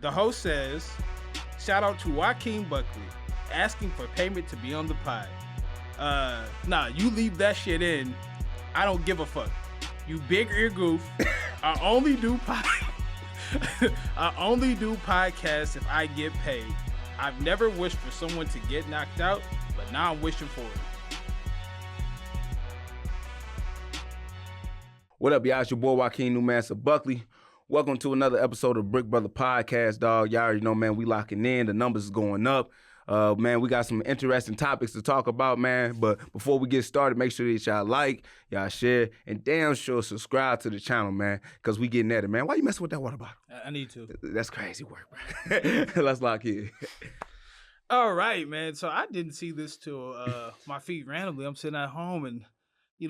The host says, shout out to Joaquin Buckley, asking for payment to be on the pod. Nah, you leave that shit in. I don't give a fuck. You big ear goof. I only do podcasts if I get paid. I've never wished for someone to get knocked out, but now I'm wishing for it. What up, y'all? It's your boy Joaquin Newmaster Buckley. Welcome to another episode of Brick Brother Podcast, dog. Y'all already know, man, we locking in. The numbers is going up. Man, we got some interesting topics to talk about, man. But before we get started, make sure that y'all like, y'all share, and damn sure subscribe to the channel, man, because we getting at it, man. Why you messing with that water bottle? I need to. That's crazy work, bro. Let's lock in. All right, man. So I didn't see this till my feed randomly. I'm sitting at home and,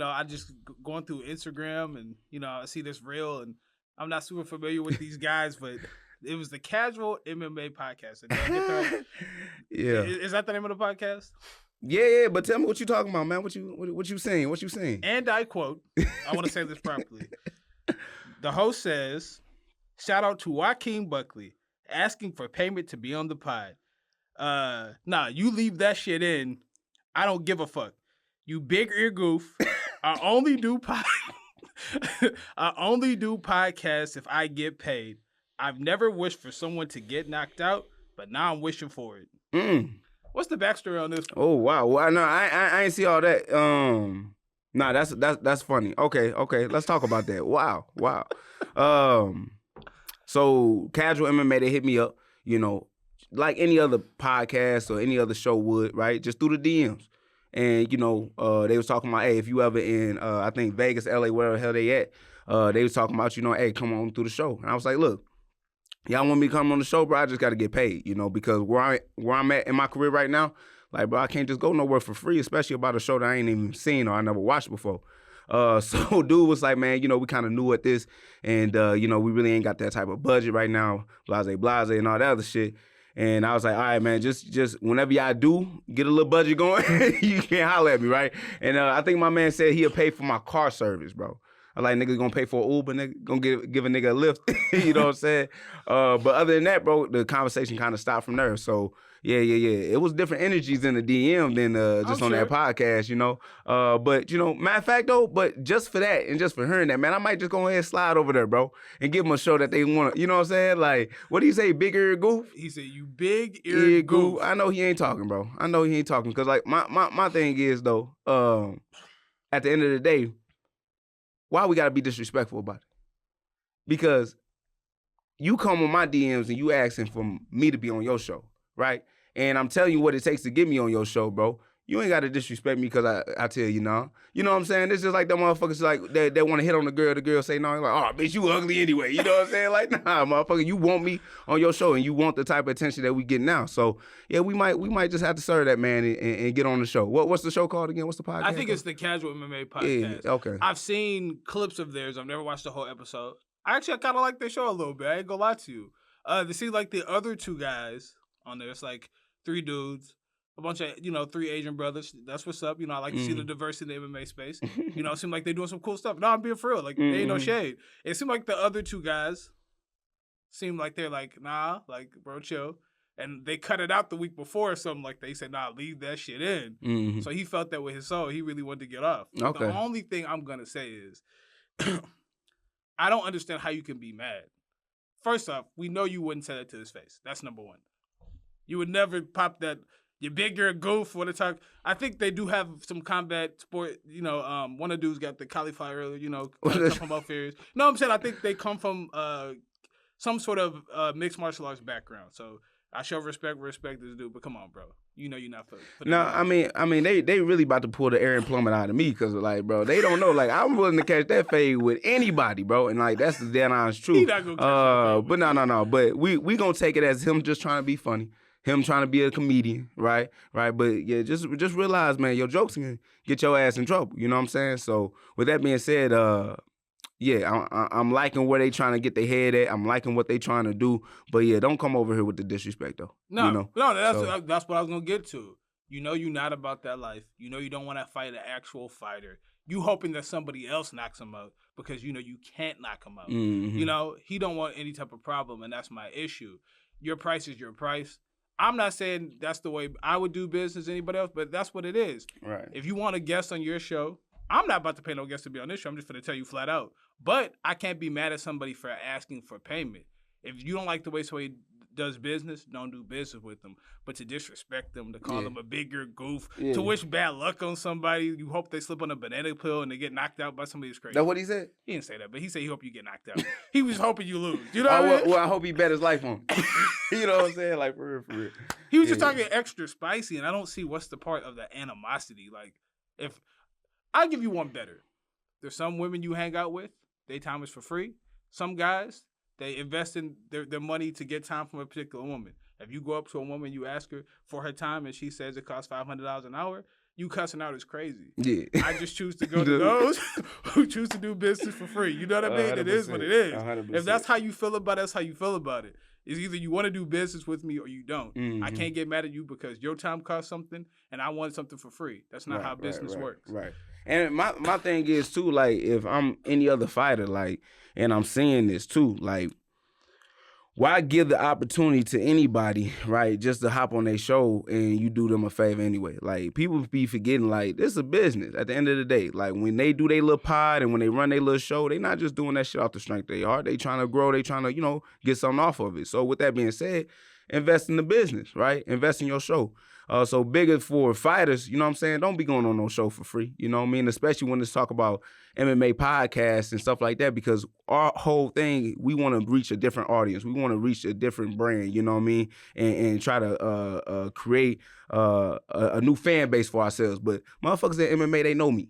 I just going through Instagram and, I see this reel and I'm not super familiar with these guys, but it was the Casual MMA Podcast. Did I get that? Yeah. Is that the name of the podcast? Yeah, but tell me what you talking about, man. What you saying? What you saying? And I quote, I want to say this properly. The host says, shout out to Joaquin Buckley, asking for payment to be on the pod. Nah, you leave that shit in. I don't give a fuck. You big ear goof. I only do podcasts if I get paid. I've never wished for someone to get knocked out, but now I'm wishing for it. What's the backstory on this one? Oh wow, well, no, I ain't see all that. Nah, that's funny. Okay, let's talk about that. Wow. So Casual MMA, they hit me up, like any other podcast or any other show would, right? Just through the DMs. And, they was talking about, hey, if you ever in, I think Vegas, LA, wherever the hell they at, they was talking about, hey, come on through the show. And I was like, look, y'all want me to come on the show, bro? I just got to get paid, because where I'm at in my career right now, like, bro, I can't just go nowhere for free, especially about a show that I ain't even seen or I never watched before. So dude was like, man, we kind of new at this and, we really ain't got that type of budget right now, blase, and all that other shit. And I was like, all right, man, just whenever y'all do get a little budget going, you can holler at me, right? And I think my man said he'll pay for my car service, bro. I like, niggas gonna pay for an Uber, nigga, gonna give a nigga a lift, you know what I'm saying? But other than that, bro, the conversation kind of stopped from there. So, yeah. It was different energies in the DM than just on that podcast, But, matter of fact, though, but just for that and just for hearing that, man, I might just go ahead and slide over there, bro, and give them a show that they want to, you know what I'm saying? Like, what do you say, big ear goof? He said, you big ear goof. I know he ain't talking, bro. I know he ain't talking. Because, like, my thing is, though, at the end of the day, why we got to be disrespectful about it? Because you come on my DMs and you asking for me to be on your show, right? And I'm telling you what it takes to get me on your show, bro. You ain't got to disrespect me because I tell you no. You know what I'm saying? It's just like them motherfuckers like they want to hit on the girl say no. Like, oh, bitch, you ugly anyway. You know what I'm saying? Like, nah, motherfucker, you want me on your show and you want the type of attention that we get now. So, yeah, we might just have to serve that man and get on the show. What's the show called again? What's the podcast? I think it's the Casual MMA Podcast. Yeah, okay. I've seen clips of theirs. I've never watched the whole episode. I kind of like their show a little bit. I ain't gonna lie to you. To see like the other two guys on there, it's like 3 dudes. A bunch of, 3 Asian brothers. That's what's up. I like to see the diversity in the MMA space. It seems like they're doing some cool stuff. No, I'm being for real. Like, there ain't no shade. It seemed like the other 2 guys seem like they're like, nah, like, bro, chill. And they cut it out the week before or something like that. He said, nah, leave that shit in. Mm-hmm. So he felt that with his soul. He really wanted to get off. Okay. The only thing I'm going to say is, I don't understand how you can be mad. First off, we know you wouldn't say that to his face. That's number one. You would never pop that... You're big, you're a goof. What talk? I think they do have some combat sport. One of the dudes got the cauliflower. Come from up areas. No, I'm saying I think they come from some sort of mixed martial arts background. So I show respect this dude. But come on, bro. You're not for. No, I mean, they really about to pull the Aaron Plummet out of me because, like, bro, they don't know. Like, I'm willing to catch that fade with anybody, bro, and like that's the damn honest truth. He not gonna catch but no. But we gonna take it as him just trying to be funny. Him trying to be a comedian, right? But yeah, just realize, man, your jokes can get your ass in trouble. You know what I'm saying? So with that being said, yeah, I'm liking where they trying to get their head at. I'm liking what they trying to do. But yeah, don't come over here with the disrespect though. No, that's what I was gonna get to. You're not about that life. You don't want to fight an actual fighter. you hoping that somebody else knocks him out because you know you can't knock him out. Mm-hmm. You know, he don't want any type of problem, and that's my issue. Your price is your price. I'm not saying that's the way I would do business, anybody else, but that's what it is. Right. If you want a guest on your show, I'm not about to pay no guest to be on this show. I'm just going to tell you flat out. But I can't be mad at somebody for asking for payment. If you don't like the way somebody does business, don't do business with them. But to disrespect them, to call them a bigger goof, to wish bad luck on somebody, you hope they slip on a banana pill and they get knocked out by somebody, is crazy. That's what he said? He didn't say that, but he said he hope you get knocked out. He was hoping you lose. You know what I mean? Well, I hope he bet his life on. You know what I'm saying? Like, for real. He was just talking extra spicy, and I don't see what's the part of the animosity. Like, if I'll give you one better. There's some women you hang out with, their time is for free. Some guys, they invest in their money to get time from a particular woman. If you go up to a woman, you ask her for her time, and she says it costs $500 an hour, you cussing out is crazy. Yeah. I just choose to go to those who choose to do business for free. You know what I mean? 100%. It is what it is. 100%. If that's how you feel about it, that's how you feel about it. It's either you want to do business with me or you don't. Mm-hmm. I can't get mad at you because your time costs something and I want something for free. That's not how business works. Right. And my thing is, too, like, if I'm any other fighter, like, and I'm seeing this, too, like, why give the opportunity to anybody, right, just to hop on their show and you do them a favor anyway? Like, people be forgetting, like, this is a business at the end of the day. Like, when they do their little pod and when they run their little show, they not just doing that shit off the strength of their heart. They trying to grow. They trying to, you know, get something off of it. So with that being said, invest in the business, right? Invest in your show. So bigger for fighters, you know what I'm saying? Don't be going on no show for free, you know what I mean? Especially when it's talk about MMA podcasts and stuff like that, because our whole thing, we want to reach a different audience. We want to reach a different brand, you know what I mean? And try to create a new fan base for ourselves. But motherfuckers at MMA, they know me.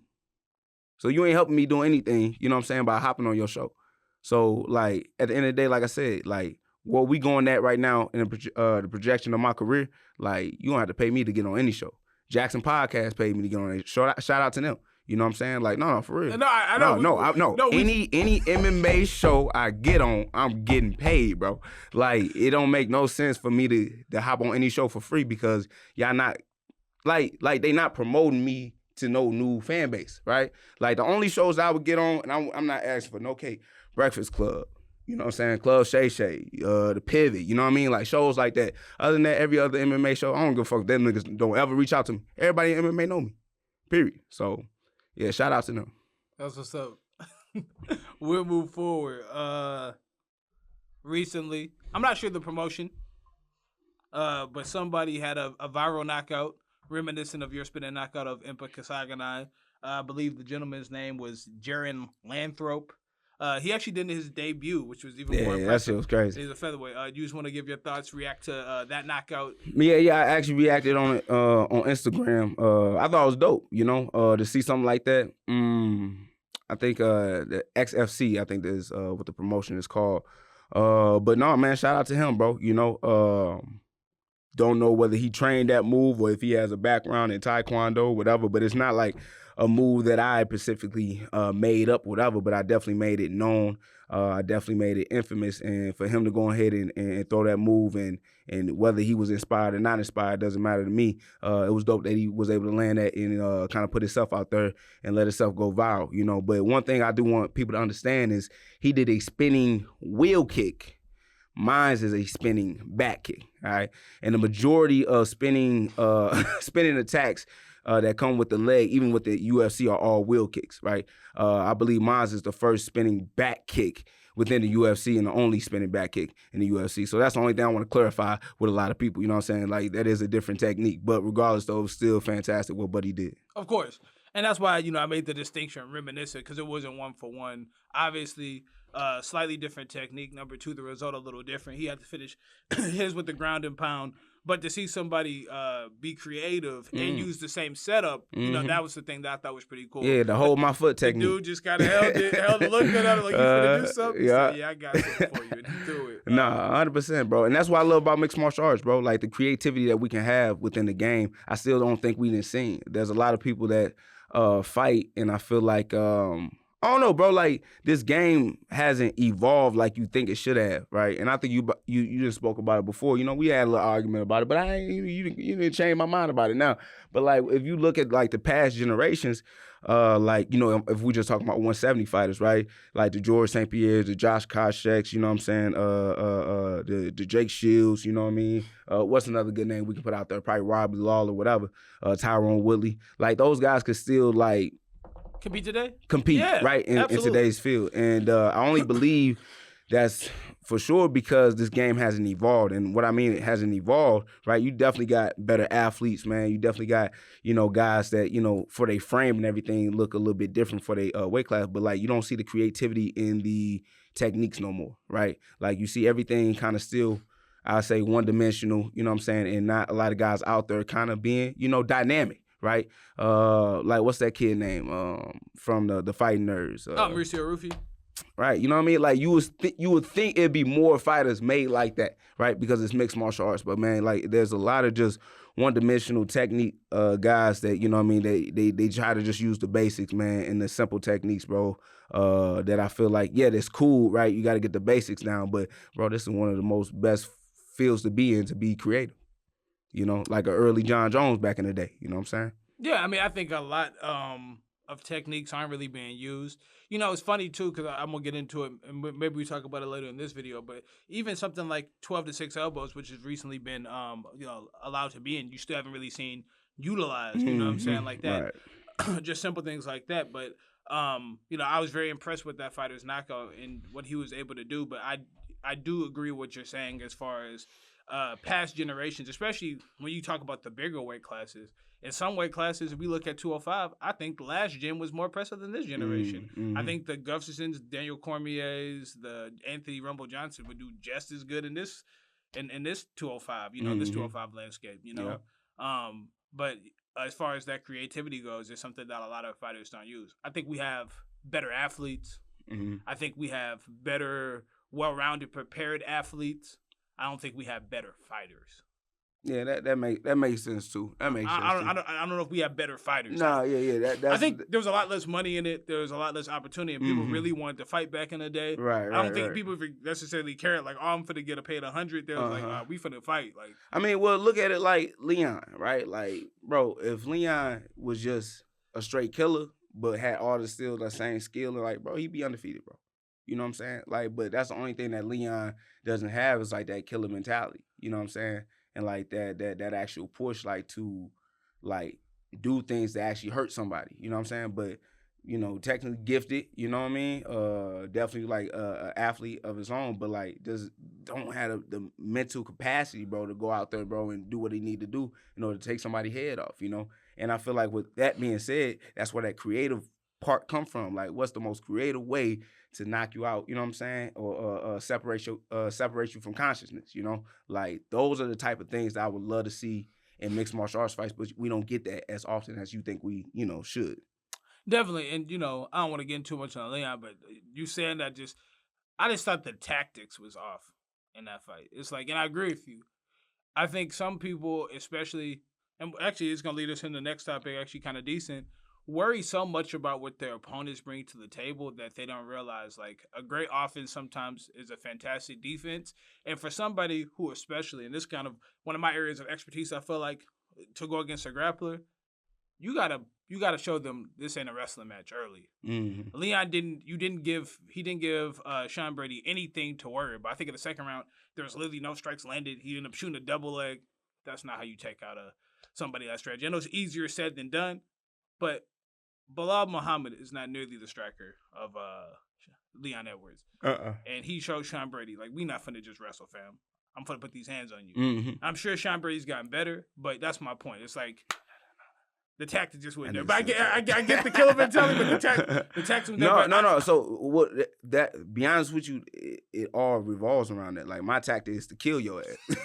So you ain't helping me do anything, you know what I'm saying, by hopping on your show. So, like, at the end of the day, like I said, like, what we going at right now in the projection of my career, like, you don't have to pay me to get on any show. Jackson Podcast paid me to get on a show. Shout out to them. You know what I'm saying? Like, no, for real. No, I know. No. Any MMA show I get on, I'm getting paid, bro. Like, it don't make no sense for me to hop on any show for free because y'all not, like they not promoting me to no new fan base, right? Like, the only shows I would get on, and I'm not asking for no cake, Breakfast Club. You know what I'm saying? Club Shay Shay, The Pivot, you know what I mean? Like, shows like that. Other than that, every other MMA show, I don't give a fuck. Them niggas don't ever reach out to me. Everybody in MMA know me, period. So, yeah, shout out to them. That's what's up. We'll move forward. Recently, I'm not sure the promotion, but somebody had a viral knockout reminiscent of your spinning knockout of Impa Kasaganai. I believe the gentleman's name was Jaron Lathrop. He actually did his debut, which was even more impressive. Yeah, that shit was crazy. He's a featherweight. You just want to give your thoughts, react to that knockout? Yeah, I actually reacted on it on Instagram. I thought it was dope, you know, to see something like that. I think the XFC, I think is what the promotion is called. But no, man, shout out to him, bro. You know, don't know whether he trained that move or if he has a background in Taekwondo or whatever, but it's not like a move that I specifically made up, whatever, but I definitely made it known. I definitely made it infamous. And for him to go ahead and throw that move and whether he was inspired or not inspired doesn't matter to me. It was dope that he was able to land that and kind of put himself out there and let himself go viral, you know. But one thing I do want people to understand is he did a spinning wheel kick. Mine's is a spinning back kick, all right? And the majority of spinning attacks that come with the leg, even with the UFC, are all wheel kicks, right? I believe mine is the first spinning back kick within the UFC and the only spinning back kick in the UFC. So that's the only thing I want to clarify with a lot of people, you know what I'm saying? Like, that is a different technique. But regardless, though, it was still fantastic what Buddy did. Of course. And that's why, you know, I made the distinction reminiscent because it wasn't one for one. Obviously, slightly different technique. Number two, the result a little different. He had to finish his with the ground and pound. But to see somebody be creative and use the same setup, you know, that was the thing that I thought was pretty cool. Yeah, the hold my foot technique. The dude just kind of held the look at it like, you finna do something? Yeah. So, I got something for you. And he threw it. Nah, 100%, bro. And that's what I love about mixed martial arts, bro. Like, the creativity that we can have within the game, I still don't think we didn't see. There's a lot of people that fight, and I feel like I don't know, bro. Like, this game hasn't evolved like you think it should have, right? And I think you just spoke about it before. You know, we had a little argument about it, but you didn't change my mind about it now. But like, if you look at like the past generations, like, you know, if we just talking about 170 fighters, right? Like the George St. Pierre's, the Josh Koscheck's, you know what I'm saying? The Jake Shields, you know what I mean? What's another good name we can put out there? Probably Robbie Lawler or whatever. Tyrone Woodley. Like, those guys could still like compete today? Yeah, right, in today's field. And I only believe that's for sure because this game hasn't evolved. And what I mean, it hasn't evolved, right? You definitely got better athletes, man. You definitely got, you know, guys that, you know, for their frame and everything look a little bit different for their weight class. But, like, you don't see the creativity in the techniques no more, right? Like, you see everything kind of still, I say, one-dimensional, you know what I'm saying? And not a lot of guys out there kind of being, you know, dynamic. Right, like what's that kid name from the Fighting Nerds? Mauricio Rufy. Right, you know what I mean? Like, you would think it'd be more fighters made like that, right? Because it's mixed martial arts. But man, like, there's a lot of just one-dimensional technique guys that, you know what I mean, they try to just use the basics, man, and the simple techniques, bro. That I feel like, yeah, that's cool, right? You got to get the basics down, but bro, this is one of the most best fields to be in, to be creative. You know, like an early John Jones back in the day. You know what I'm saying? Yeah, I mean, I think a lot of techniques aren't really being used. You know, it's funny, too, because I'm going to get into it, and maybe we talk about it later in this video, but even something like 12 to 6 elbows, which has recently been, you know, allowed to be in, you still haven't really seen utilized, you know what I'm saying, like that. Right. Just simple things like that. But, you know, I was very impressed with that fighter's knockout and what he was able to do, but I do agree with what you're saying as far as past generations, especially when you talk about the bigger weight classes. In some weight classes, if we look at 205, I think the last gen was more impressive than this generation. Mm-hmm. I think the Gustafsons, Daniel Cormier's, the Anthony Rumble Johnson would do just as good in this 205, you know, this 205 landscape, you know. Yeah. But as far as that creativity goes, it's something that a lot of fighters don't use. I think we have better athletes. Mm-hmm. I think we have better, well-rounded, prepared athletes. I don't think we have better fighters. Yeah, that makes sense too. That makes sense. I don't know if we have better fighters. No, yeah. I think there was a lot less money in it. There was a lot less opportunity, and people really wanted to fight back in the day. Right. I don't think people necessarily cared. Like, oh, I'm finna get paid $100. They was like, we finna fight. Like, I mean, well, look at it like Leon, right? Like, bro, if Leon was just a straight killer but had all the same skill, and like, bro, he'd be undefeated, bro. You know what I'm saying? Like, but that's the only thing that Leon doesn't have is like that killer mentality. You know what I'm saying? And like that actual push, like, to like do things that actually hurt somebody. You know what I'm saying? But, you know, technically gifted. You know what I mean? Definitely like an athlete of his own, but like just don't have the mental capacity, bro, to go out there, bro, and do what he need to do in order to take somebody's head off. You know? And I feel like with that being said, that's where that creative part come from. Like, what's the most creative way to knock you out, you know what I'm saying? Or separate you from consciousness, you know? Like, those are the type of things that I would love to see in mixed martial arts fights, but we don't get that as often as you think we, you know, should. Definitely. And, you know, I don't want to get too much on Leon, but you saying that I just thought the tactics was off in that fight. It's like, and I agree with you. I think some people, especially, and actually it's going to lead us in the next topic, actually kind of decent, worry so much about what their opponents bring to the table that they don't realize, like, a great offense sometimes is a fantastic defense. And for somebody who, especially in this kind of one of my areas of expertise, I feel like to go against a grappler, you gotta show them this ain't a wrestling match early. Mm-hmm. Leon didn't give Sean Brady anything to worry about. I think in the second round there was literally no strikes landed. He ended up shooting a double leg. That's not how you take out somebody that strategy. I know it's easier said than done, but Bilal Muhammad is not nearly the striker of Leon Edwards. And he showed Sean Brady, like, we not finna just wrestle, fam. I'm finna put these hands on you. Mm-hmm. I'm sure Sean Brady's gotten better, but that's my point. It's like the tactic just wasn't there. But I get the killer mentality, but the tactic was there. No. So what? That, be honest with you, it all revolves around that. Like, my tactic is to kill your ass.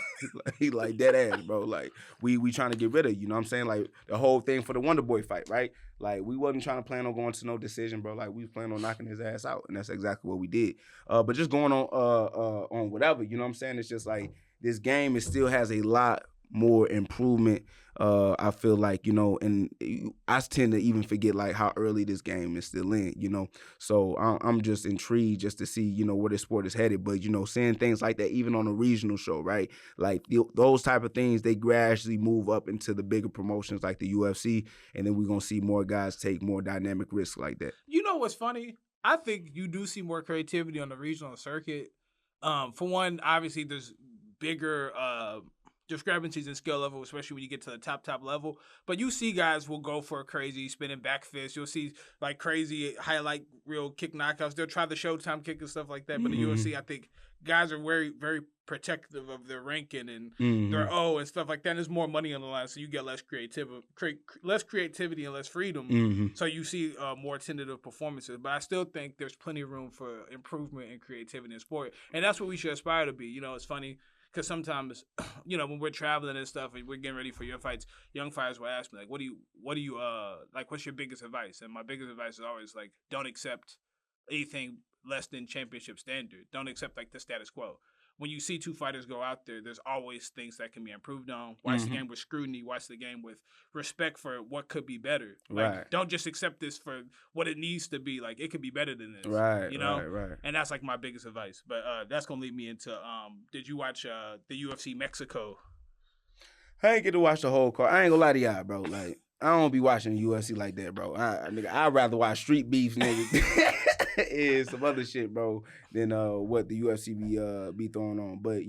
like dead ass, bro. Like, we trying to get rid of you. You know what I'm saying? Like, the whole thing for the Wonder Boy fight, right? Like, we wasn't trying to plan on going to no decision, bro. Like, we was planning on knocking his ass out, and that's exactly what we did. But just going on whatever, you know what I'm saying? It's just like, this game still has a lot more improvement. I feel like, and I tend to even forget like how early this game is still in, So I'm just intrigued just to see, where the sport is headed. But, seeing things like that, even on a regional show, right? Like those type of things, they gradually move up into the bigger promotions like the UFC. And then we're going to see more guys take more dynamic risks like that. You know what's funny? I think you do see more creativity on the regional circuit. For one, obviously there's bigger discrepancies in skill level, especially when you get to the top level. But you see guys will go for a crazy spinning back fist. You'll see like crazy highlight real kick knockouts. They'll try the Showtime kick and stuff like that. But the UFC, I think guys are very, very protective of their ranking and their and stuff like that. There's more money on the line, so you get less creativity and less freedom. So you see more tentative performances. But I still think there's plenty of room for improvement and creativity in sport, and that's what we should aspire to be. It's funny. Because sometimes, when we're traveling and stuff and we're getting ready for your fights, young fighters will ask me, like, what do you, like, what's your biggest advice? And my biggest advice is always, like, don't accept anything less than championship standard. Don't accept, like, the status quo. When you see two fighters go out there, there's always things that can be improved on. Watch the game with scrutiny. Watch the game with respect for what could be better. Like, don't just accept this for what it needs to be. Like, it could be better than this. Right. And that's, like, my biggest advice. But that's going to lead me into, did you watch the UFC Mexico? I ain't get to watch the whole card. I ain't gonna lie to y'all, bro. Like, I don't be watching UFC like that, bro. I'd rather watch Street Beef, nigga. Is some other shit, bro, than what the UFC be throwing on. But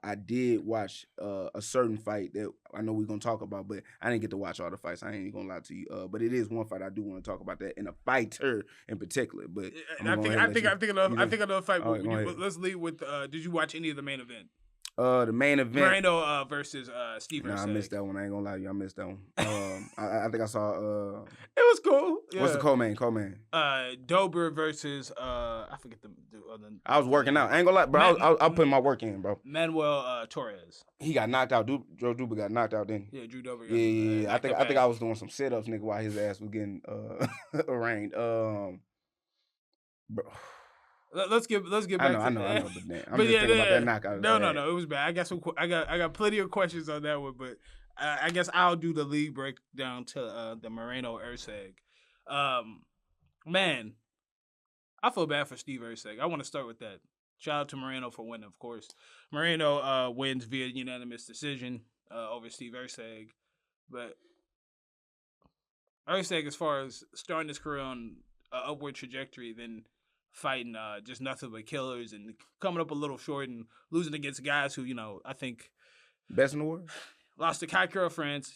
I did watch a certain fight that I know we're gonna talk about, but I didn't get to watch all the fights. I ain't even gonna lie to you. But it is one fight I do want to talk about that, and a fighter in particular. But I think another fight. Let's lead with. Did you watch any of the main event? The main event, Moreno versus Steve Erceg. I missed that one. I ain't gonna lie to you. I missed that one. I think I saw. It was cool. Yeah. What's the co-main? Dober versus I forget the other. I was working out. I ain't gonna lie, bro. I was putting my work in, bro. Manuel Torres. He got knocked out. Joe Dober got knocked out, didn't he? Yeah, Drew Dober. Yeah. I think I was doing some sit-ups, nigga, while his ass was getting arraigned. Bro. Let's get back. I know, but damn, I'm just thinking about that knockout. No, it was bad. I got plenty of questions on that one, but I guess I'll do the league breakdown to the Moreno Erceg. Man, I feel bad for Steve Erceg. I want to start with that. Shout out to Moreno for winning, of course. Moreno wins via unanimous decision over Steve Erceg, but Erceg, as far as starting his career on an upward trajectory, then fighting just nothing but killers and coming up a little short and losing against guys who, I think best in the world. Lost to Kai France,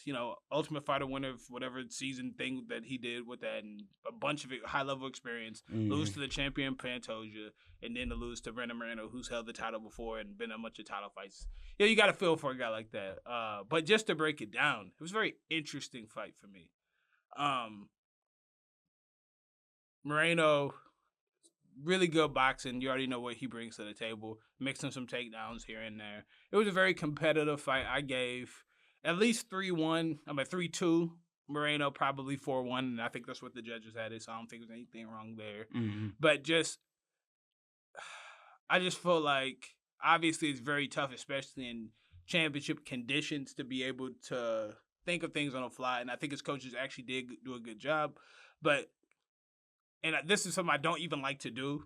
Ultimate Fighter winner of whatever season thing that he did with that, and a bunch of high-level experience. Lose to the champion Pantoja, and then to lose to Brandon Moreno, who's held the title before and been in a bunch of title fights. Yeah, you got to feel for a guy like that. But just to break it down, it was a very interesting fight for me. Moreno, really good boxing. You already know what he brings to the table. Mixing some takedowns here and there. It was a very competitive fight. I gave at least 3-1. 3-2. Moreno probably 4-1, and I think that's what the judges had it, so I don't think there's anything wrong there. But I just feel like, obviously it's very tough, especially in championship conditions, to be able to think of things on the fly, and I think his coaches actually did do a good job. But and this is something I don't even like to do,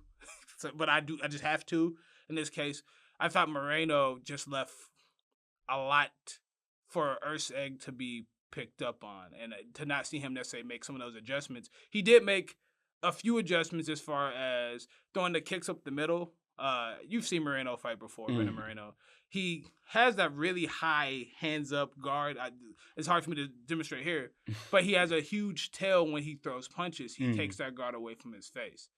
but I just have to in this case. I thought Moreno just left a lot for Erceg to be picked up on, and to not see him necessarily make some of those adjustments. He did make a few adjustments as far as throwing the kicks up the middle. You've seen Moreno fight before, Brandon Moreno. He has that really high hands-up guard. It's hard for me to demonstrate here, but he has a huge tail when he throws punches. He takes that guard away from his face.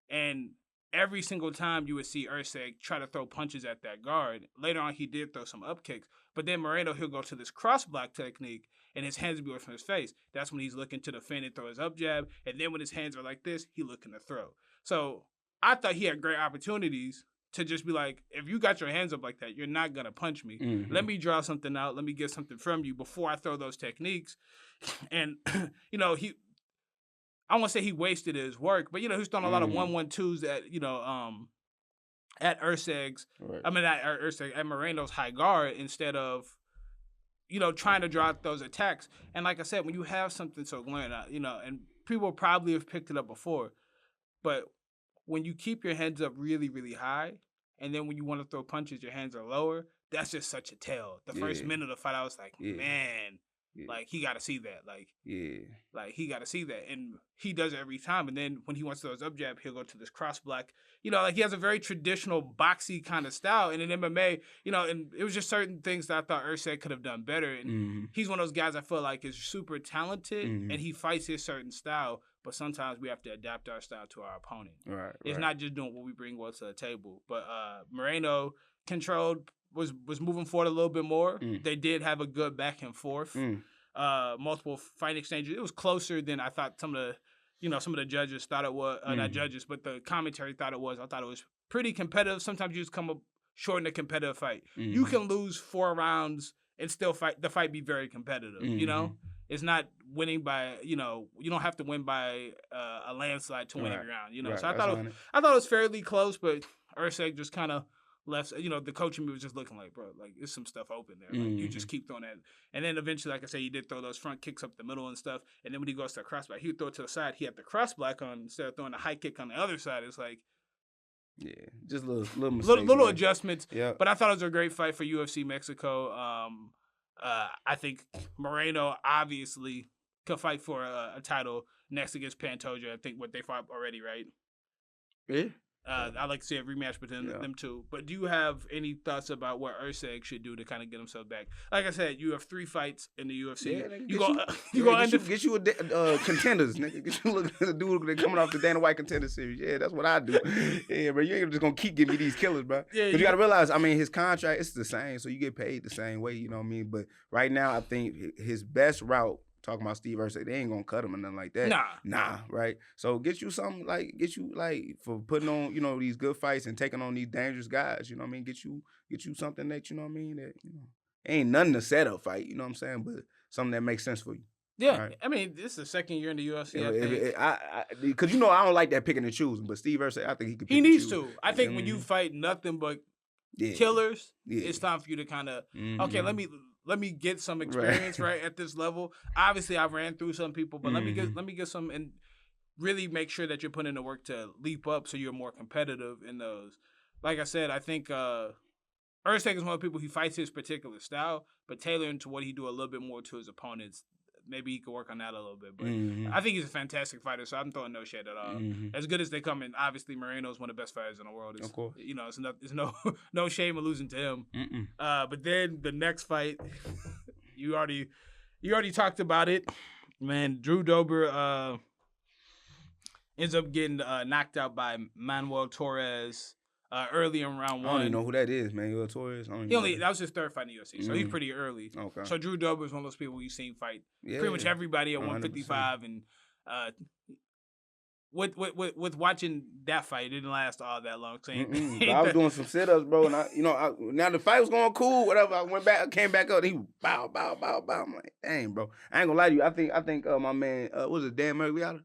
And every single time you would see Erceg try to throw punches at that guard. Later on, he did throw some up kicks. But then Moreno, he'll go to this cross-block technique, and his hands will be away from his face. That's when he's looking to defend and throw his up jab. And then when his hands are like this, he's looking to throw. So I thought he had great opportunities to just be like, if you got your hands up like that, you're not going to punch me. Let me draw something out. Let me get something from you before I throw those techniques. And, I won't say he wasted his work, but, he's throwing a lot of 1-1-2s at Erceg's, right. At Moreno's high guard instead of trying to draw out those attacks. And like I said, when you have something so glaring, and people probably have picked it up before, but when you keep your hands up really, really high, and then when you want to throw punches, your hands are lower, that's just such a tell. The first minute of the fight, I was like, man, like, he got to see that. Like, like, he got to see that. And he does it every time. And then when he wants those up jab, he'll go to this cross block. Like, he has a very traditional boxy kind of style. And in MMA, and it was just certain things that I thought Erceg could have done better. And he's one of those guys I feel like is super talented, and he fights his certain style. But sometimes we have to adapt our style to our opponent. Right. It's not just doing what we bring to the table. But Moreno controlled, was moving forward a little bit more. They did have a good back and forth. Multiple fight exchanges. It was closer than I thought some of the judges thought it was. Not judges, but the commentary thought it was. I thought it was pretty competitive. Sometimes you just come up short in a competitive fight. You can lose 4 rounds and still the fight be very competitive. It's not winning by, you don't have to win by a landslide to win every round. Right. So I thought it was fairly close, but Erceg just kind of left. The coaching was just looking like, bro, like, there's some stuff open there. Like, you just keep throwing that. And then eventually, like I said, he did throw those front kicks up the middle and stuff. And then when he goes to the cross block, he would throw it to the side. He had the cross block on instead of throwing the high kick on the other side. It's like, just little mistakes, little adjustments. Yeah. But I thought it was a great fight for UFC Mexico. I think Moreno obviously could fight for a title next against Pantoja. I think what they fought already, right? Yeah. I'd like to see a rematch between them two. But do you have any thoughts about what Erceg should do to kind of get himself back? Like I said, you have 3 fights in the UFC. Get you a contenders, nigga. Get you a dude that coming off the Dana White Contender Series. Yeah, that's what I do. Yeah, bro, you ain't just gonna keep giving me these killers, bro. Yeah, but you gotta realize, I mean, his contract is the same, so you get paid the same way. You know what I mean? But right now, I think his best route. Talking about Steve Erceg, they ain't gonna cut him or nothing like that. Nah, right? So get you for putting on, these good fights and taking on these dangerous guys, you know what I mean? Get you something that, you know what I mean, that, ain't nothing to set up fight, you know what I'm saying? But something that makes sense for you. Yeah, right? I mean, this is the second year in the UFC. Because I don't like that picking and choosing, but Steve Erceg, I think he could pick and choose. He needs to. I think when you fight nothing but killers, it's time for you to kind of, okay, let me get some experience right at this level. Obviously, I ran through some people, but let me get some and really make sure that you're putting in the work to leap up so you're more competitive in those. Like I said, I think Erceg is one of the people who fights his particular style, but tailoring to what he do a little bit more to his opponents. Maybe he could work on that a little bit. But I think he's a fantastic fighter, so I'm throwing no shade at all. As good as they come in, obviously Moreno is one of the best fighters in the world. Of course. It's no shame in losing to him. But then the next fight, you already talked about it. Man, Drew Dober ends up getting knocked out by Manuel Torres early in round 1. I don't even know who that is, Manuel Torres. That was his 3rd fight in the UFC, so he's pretty early. Okay. So Drew Dober is one of those people you've seen fight pretty much everybody at 155, 100%. And with watching that fight, it didn't last all that long. So I was doing some sit-ups, bro, and now the fight was going cool, whatever. I came back up, and he bow. I'm like, dang, bro. I ain't gonna lie to you. I think my man, was it Dan Murgliata?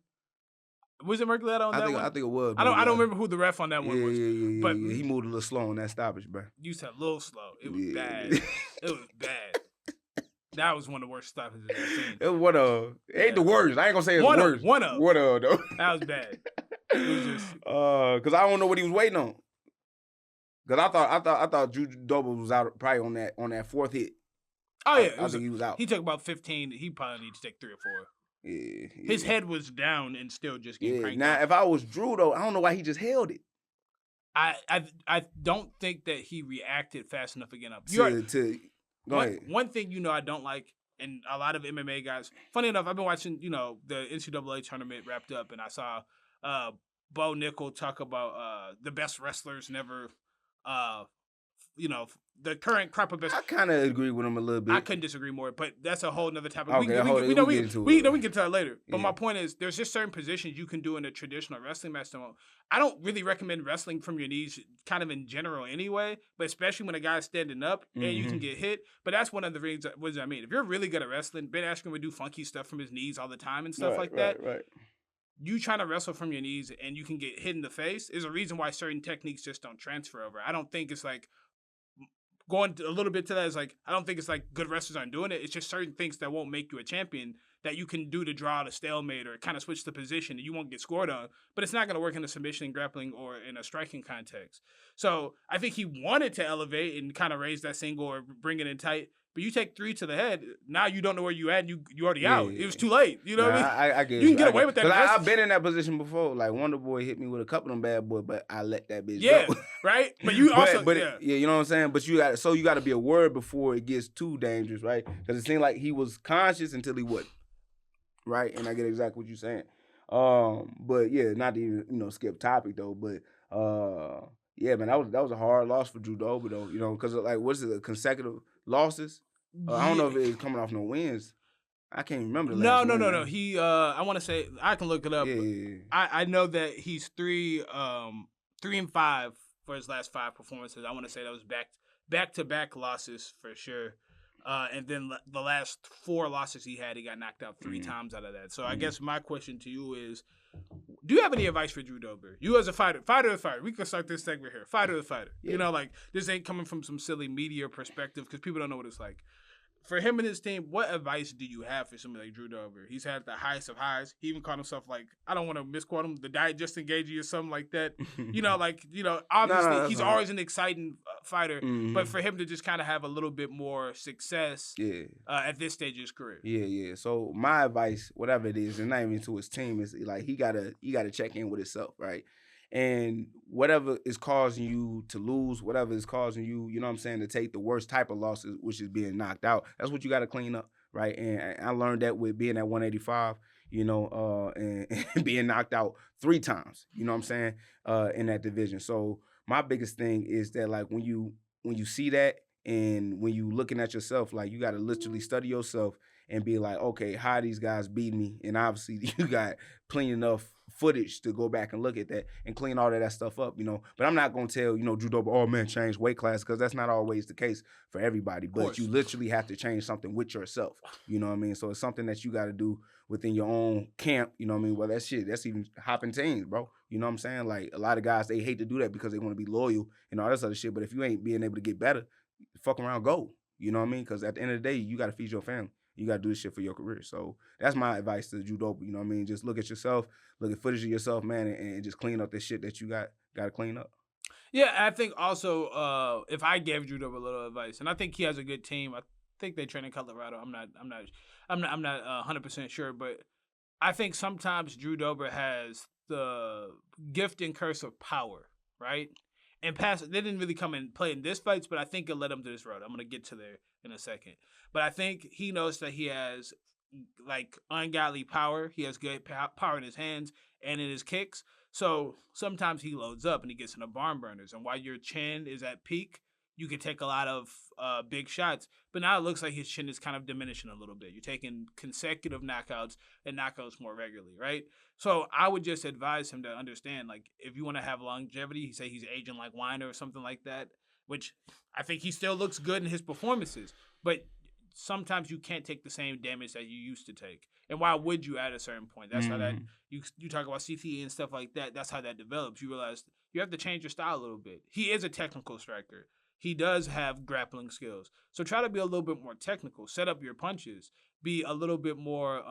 Was it Mercury on that one? I think it was. I don't remember who the ref on that one was. But he moved a little slow on that stoppage, bro. You said a little slow. It was bad. It was bad. That was one of the worst stoppages I've seen. It was one of. It ain't the worst. I ain't gonna say it's the worst. One of though. That was bad. It was just. Because I don't know what he was waiting on. Because I thought Drew Dober was out probably on that 4th hit. Oh yeah, I think he was out. He took about 15. He probably needs to take 3 or 4. Yeah. His head was down and still just getting cranked. Now, if I was Drew, though, I don't know why he just held it. I don't think that he reacted fast enough to get up. Go ahead. One thing I don't like, and a lot of MMA guys. Funny enough, I've been watching the NCAA tournament wrapped up, and I saw Bo Nickel talk about the best wrestlers never. The current crop of best. I kind of agree with him a little bit. I couldn't disagree more, but that's a whole nother topic. Okay, we can get to that later. But my point is, there's just certain positions you can do in a traditional wrestling match. I don't really recommend wrestling from your knees, kind of in general anyway, but especially when a guy's standing up and you can get hit. But that's one of the things. What does that mean? If you're really good at wrestling, Ben Askren would do funky stuff from his knees all the time and stuff like that. Right. You trying to wrestle from your knees and you can get hit in the face is a reason why certain techniques just don't transfer over. I don't think it's like going a little bit to that is like, I don't think it's like good wrestlers aren't doing it. It's just certain things that won't make you a champion that you can do to draw out a stalemate or kind of switch the position and you won't get scored on. But it's not going to work in a submission, grappling, or in a striking context. So I think he wanted to elevate and kind of raise that single or bring it in tight. But you take 3 to the head, now you don't know where you at, and you already out. It was too late. You know what I mean? I get you can get away with that. Because I've been in that position before. Like, Wonder Boy hit me with a couple of them bad boys, but I let that bitch go. Right? But you also... you know what I'm saying? But you got to be aware before it gets too dangerous, right? Because it seemed like he was conscious until he wasn't. Right? And I get exactly what you're saying. But, yeah, not to even, skip topic, though. But, yeah, man, that was a hard loss for Drew Dober, though. Because, like, what's it, consecutive losses? I don't know if it was coming off no wins. I can't remember the last win. No. He, I want to say, I can look it up. Yeah. I know that he's 3-5 for his last 5 performances. I want to say that was back-to-back losses for sure. And then the last 4 losses he got knocked out 3 times out of that. So I guess my question to you is, do you have any advice for Drew Dober? You as a fighter. We can start this segment here. Fighter. Yeah. This ain't coming from some silly media perspective because people don't know what it's like. For him and his team, what advice do you have for somebody like Drew Dober? He's had the highest of highs. He even called himself, like, I don't want to misquote him, the diet just engaged you or something like that. Obviously he's always an exciting fighter, but for him to just kind of have a little bit more success at this stage of his career. Yeah. So my advice, whatever it is, and not even to his team, is like he gotta check in with himself, right? And whatever is causing you to lose, whatever is causing you, to take the worst type of losses, which is being knocked out, that's what you got to clean up, right? And I learned that with being at 185, and being knocked out 3 times, in that division. So my biggest thing is that, like, when you see that and when you looking at yourself, like, you got to literally study yourself and be like, okay, how these guys beat me? And obviously you got plenty enough footage to go back and look at that and clean all of that stuff up, But I'm not going to tell, Drew Dober, oh, man, change weight class, because that's not always the case for everybody. But you literally have to change something with yourself, you know what I mean? So it's something that you got to do within your own camp, you know what I mean? Well, that's even hopping teams, bro. You know what I'm saying? Like, a lot of guys, they hate to do that because they want to be loyal and all this other shit. But if you ain't being able to get better, fuck around, go. You know what I mean? Because at the end of the day, you got to feed your family. You got to do this shit for your career. So that's my advice to Drew Dober. You know what I mean? Just look at yourself, look at footage of yourself, man, and just clean up this shit that you got to clean up. Yeah, I think also if I gave Drew Dober a little advice, and I think he has a good team. I think they train in Colorado. I'm not 100% sure, but I think sometimes Drew Dober has the gift and curse of power, right? And they didn't really come and play in this fights, but I think it led him to this road. I'm going to get to there in a second. But I think he knows that he has, like, ungodly power. He has good power in his hands and in his kicks. So sometimes he loads up and he gets into barn burners. And while your chin is at peak, you can take a lot of big shots. But now it looks like his chin is kind of diminishing a little bit. You're taking consecutive knockouts and knockouts more regularly, right? So I would just advise him to understand, like, if you want to have longevity, he say he's aging like wine or something like that, which I think he still looks good in his performances. But sometimes you can't take the same damage that you used to take. And why would you at a certain point? That's how that, you talk about CTE and stuff like that, that's how that develops. You realize you have to change your style a little bit. He is a technical striker. He does have grappling skills. So try to be a little bit more technical. Set up your punches. Be a little bit more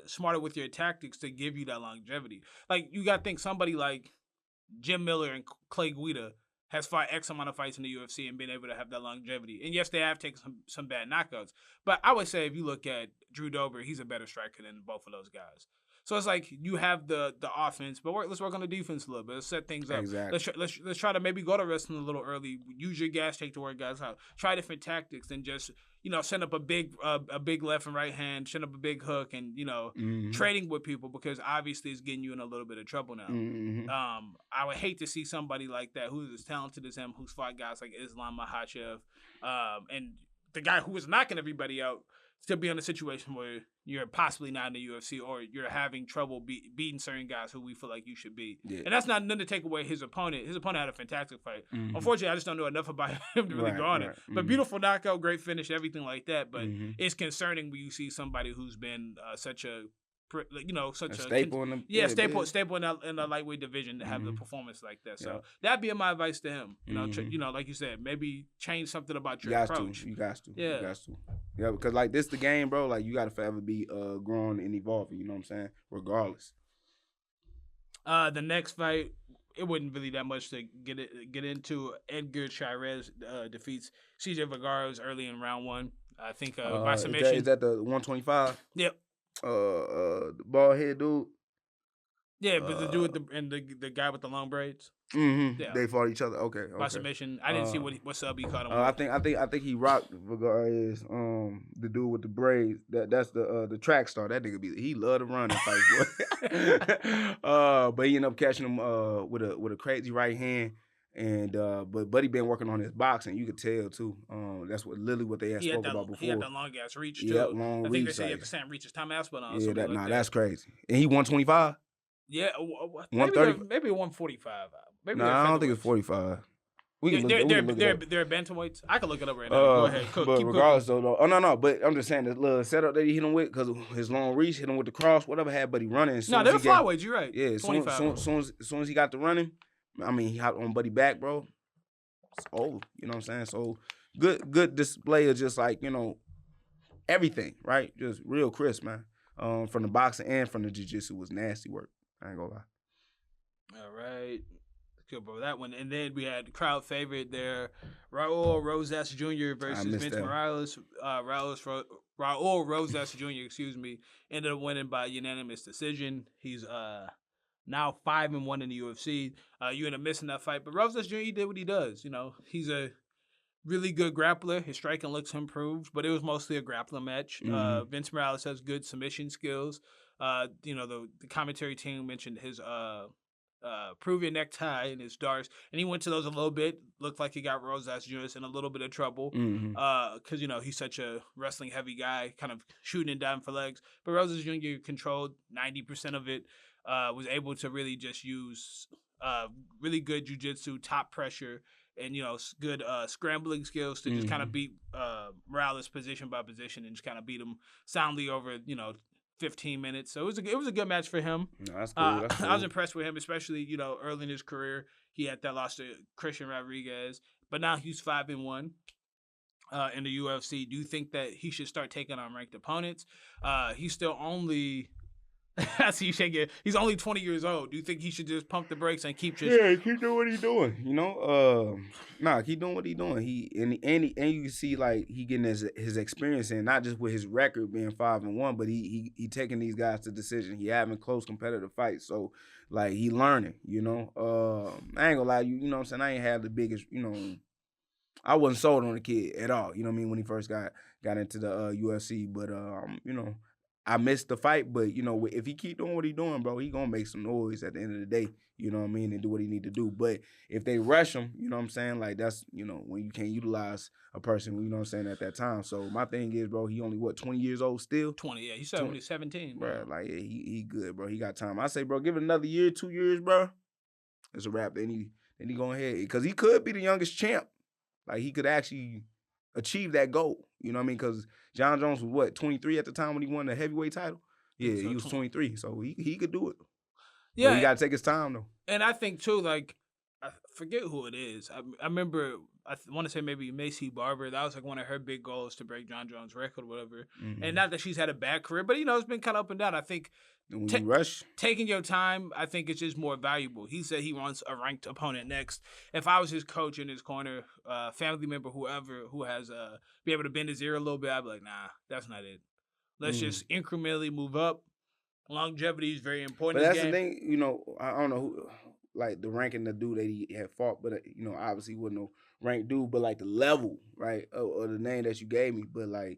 smarter with your tactics to give you that longevity. Like, you got to think somebody like Jim Miller and Clay Guida has fought X amount of fights in the UFC and been able to have that longevity. And yes, they have taken some bad knockouts. But I would say if you look at Drew Dober, he's a better striker than both of those guys. So it's like you have the offense, but let's work on the defense a little bit. Let's set things up. Exactly. Let's try to maybe go to wrestling a little early. Use your gas tank to work guys out. Try different tactics than just send up a big left and right hand, send up a big hook, and trading with people, because obviously it's getting you in a little bit of trouble now. I would hate to see somebody like that who's as talented as him, who's fought guys like Islam Makhachev, and the guy who was knocking everybody out, to be in a situation where you're possibly not in the UFC or you're having trouble beating certain guys who we feel like you should beat. Yeah. And that's not nothing to take away his opponent. His opponent had a fantastic fight. Unfortunately, I just don't know enough about him to really go on it. But beautiful knockout, great finish, everything like that. But it's concerning when you see somebody who's been such a such a staple in the staple in the lightweight division to have the performance like that. So that'd be my advice to him. Like you said, maybe change something about your approach. You got to. Yeah. You got to. Yeah, because like this the game, bro. Like you got to forever be growing and evolving. You know what I'm saying? Regardless. The next fight, it wasn't really that much to get into. Edgar Chairez defeats CJ Vergara early in round 1. I think by submission. Is that the 125? Yep. The bald head dude. Yeah, but the dude with the guy with the long braids. Mm-hmm. Yeah. They fought each other. Okay. By submission. I didn't see what sub he caught him. I think he rocked Vergara is the dude with the braids. That's the track star. That nigga he love to run and fight, boy. But he ended up catching him with a crazy right hand. And but Buddy been working on his boxing. You could tell too. That's literally what they had spoke about before. He had that long ass reach too. Yeah, long reach. I think they said he had the same reach as Tom Aspinall. Yeah, that's crazy. And he 125. Yeah, maybe 145. Maybe I don't think it's 45. They're bantamweights. I can look it up right now. Go ahead. But regardless, though, no. But I'm just saying the little setup that he hit him with because his long reach, hit him with the cross, whatever had Buddy running. No, they're flyweights. You're right. Yeah, as soon as he got to running, I mean, he hopped on Buddy back, bro. It's over. You know what I'm saying? So good display of just like everything, right? Just real crisp, man. From the boxing and from the jiu-jitsu was nasty work. I ain't gonna lie. All right. Good bro, that one. And then we had the crowd favorite there, Raul Rosas Jr. versus Vince Morales. Raul Rosas Jr., ended up winning by unanimous decision. He's now 5-1 in the UFC. You end up missing that fight, but Rosas Jr. Did what he does. He's a really good grappler. His striking looks improved, but it was mostly a grappling match. Mm-hmm. Vince Morales has good submission skills. The commentary team mentioned his Peruvian necktie and his darts, and he went to those a little bit. Looked like he got Rosas Jr. in a little bit of trouble because he's such a wrestling heavy guy, kind of shooting it down for legs. But Rosas Jr. controlled 90% of it. Was able to really just use really good jiu-jitsu, top pressure, and good scrambling skills to just kind of beat Morales position by position and just kind of beat him soundly over 15 minutes. So it was a good match for him. No, that's cool. That's cool. I was impressed with him, especially early in his career. He had that loss to Christian Rodriguez, but now he's 5-1 in the UFC. Do you think that he should start taking on ranked opponents? He's still only. I see you shaking. He's only 20 years old. Do you think he should just pump the brakes and keep just? Yeah, keep doing what he's doing. Keep doing what he's doing. He you can see like he getting his experience in, not just with his record being 5-1, but he taking these guys to decision. He having close competitive fights. So like he learning. I ain't gonna lie, you know what I'm saying. I ain't had the biggest. I wasn't sold on the kid at all. You know what I mean, when he first got into the UFC, but I missed the fight, but if he keep doing what he doing, bro, he gonna make some noise at the end of the day. You know what I mean, and do what he need to do. But if they rush him, you know what I'm saying, like that's when you can't utilize a person, you know what I'm saying, at that time. So my thing is, bro, he only 20 years old still. 20, yeah, he's 17, bro. Like yeah, he good, bro. He got time. I say, bro, give it another year, 2 years, bro. It's a wrap. Then he go ahead because he could be the youngest champ. Like he could actually achieve that goal. You know what I mean? Because John Jones was 23 at the time when he won the heavyweight title? Yeah, he was 23, so he could do it. Yeah. But he got to take his time, though. And I think, too, like, I forget who it is. I remember, I want to say maybe Macy Barber. That was, like, one of her big goals to break John Jones' record or whatever. Mm-hmm. And not that she's had a bad career, but, it's been kind of up and down. I think when you rush, taking your time, I think it's just more valuable. He said he wants a ranked opponent next. If I was his coach in his corner, family member, whoever, who has be able to bend his ear a little bit, I'd be like, nah, that's not it. Let's just incrementally move up. Longevity is very important. But that's the thing, I don't know who, like the ranking the dude that he had fought, but obviously he wasn't no ranked dude, but like the level, right, or the name that you gave me, but like,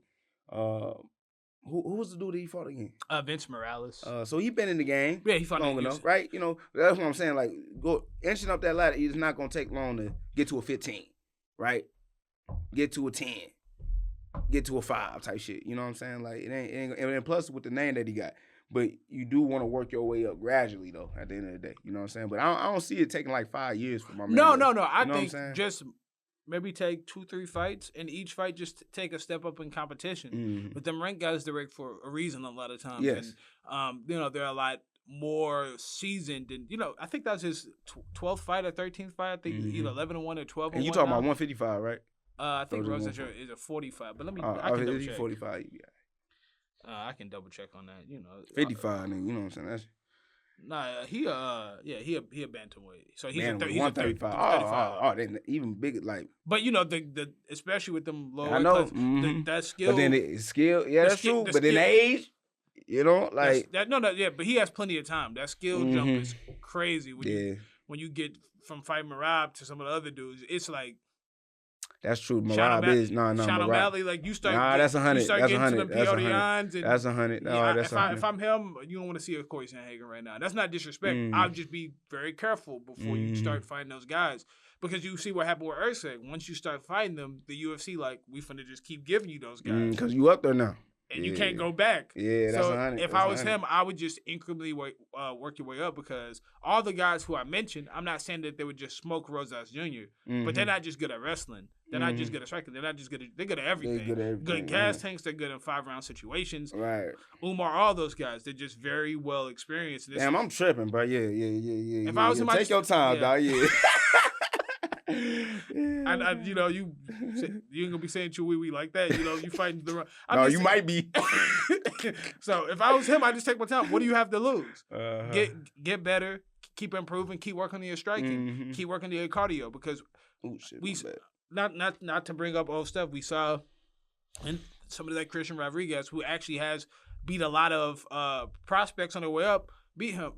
who was the dude that he fought again? Vince Morales. So he been in the game. Yeah, he fought long enough, right? That's what I'm saying. Like, go inching up that ladder, it's not gonna take long to get to a 15, right? Get to a 10, get to a 5 type shit. You know what I'm saying? Like, it ain't and plus with the name that he got. But you do want to work your way up gradually, though, at the end of the day. You know what I'm saying? But I don't see it taking like 5 years for my man. No. I think just maybe take 2-3 fights, and each fight just take a step up in competition. Mm-hmm. But them ranked guys direct for a reason a lot of times. Yes. And, they're a lot more seasoned. And, I think that's his 12th fight or 13th fight. I think either 11-1 or 12-1. And you talking about 155, right? I think Rosas Jr. is a 45. But let me, I can double check. 45, yeah. I can double check on that. 55, nigga. You know what I'm saying? That's... Nah, he a bantamweight. So he's a 135. Oh, then even bigger, like. But the especially with them lower. I know that skill. But then the skill, yeah, that's true. But then the age, like but he has plenty of time. That skill jump is crazy. When you get from fighting Marab to some of the other dudes, it's like. That's true. Marab is Sean O'Malley, like you start. That's 100. You start that's getting 100. to them P.O.D.ons. That's 100. No, that's 100. If I'm him, you don't want to see a Corey Sandhagen right now. That's not disrespect. I'll just be very careful before you start fighting those guys. Because you see what happened with Erceg. Once you start fighting them, the UFC, we finna just keep giving you those guys. Because you up there now. And you can't go back. Yeah, that's 100. If I was him, I would just incrementally work your way up, because all the guys who I mentioned, I'm not saying that they would just smoke Rosas Jr., but they're not just good at wrestling. They're not just good at striking. They're not just good at, they're good at everything. They're good at everything. Good at gas tanks. They're good in 5-round situations. Right. Umar, all those guys, they're just very well experienced. Damn, I'm tripping, bro. Yeah. If I was him, take your time, dog. Yeah. And you ain't gonna be saying chewy like that. You fighting the. No, you might be. So if I was him, I just take my time. What do you have to lose? Get better, keep improving, keep working on your striking, keep working on your cardio, because we not to bring up old stuff. We saw and somebody like Christian Rodriguez, who actually has beat a lot of prospects on their way up, beat him